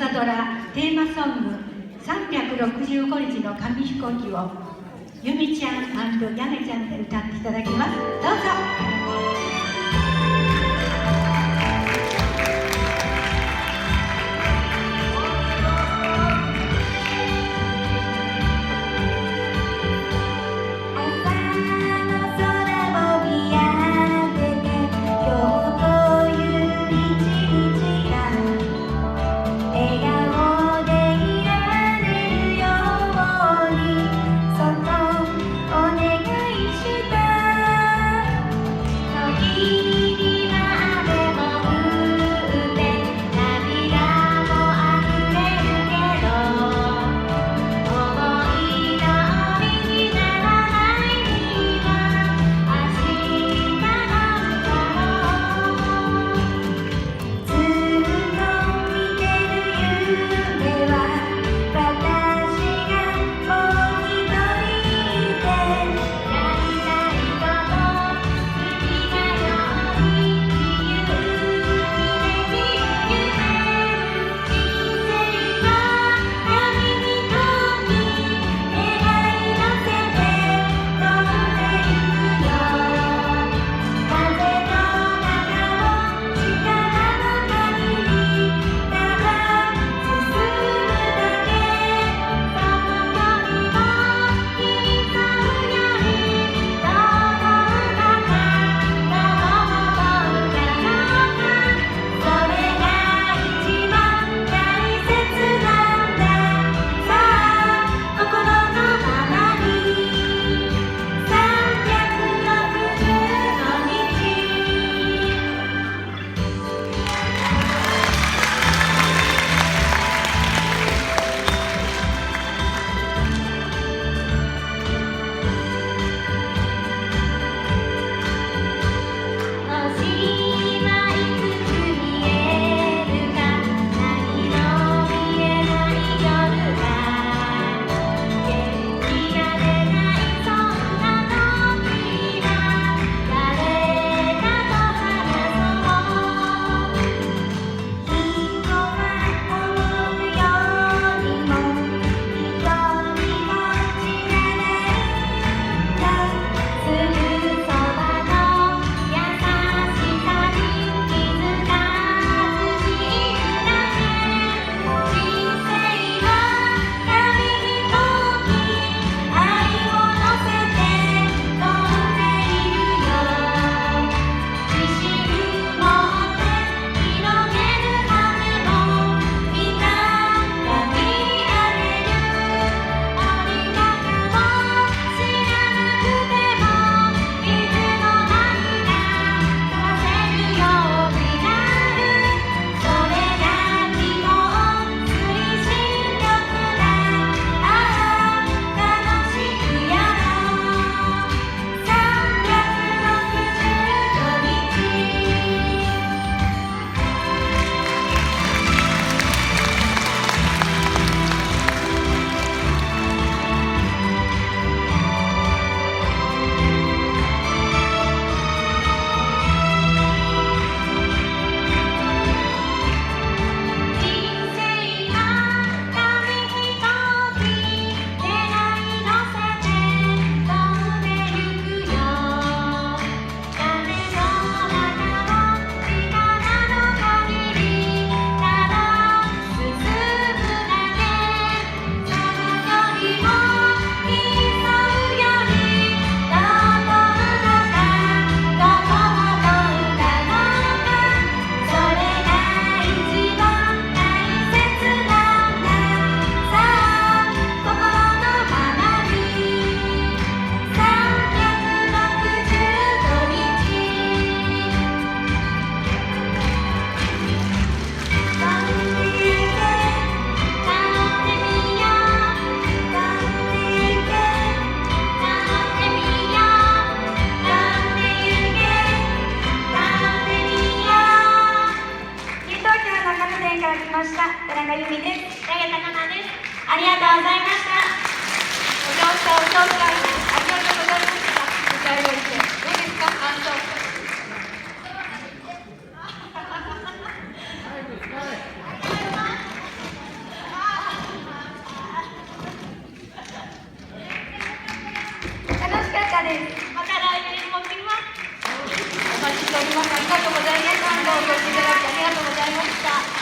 朝ドラテーマソング365日の紙飛行機をゆみちゃん&やねちゃんで歌っていただきます。どうぞ。ました田中由美です。八重高菜です。ありがとうございました。お上手ありがとうございました。歌い終えてどうですか、感想。皆さんありがとうございました。お越しいただきありがとうございました。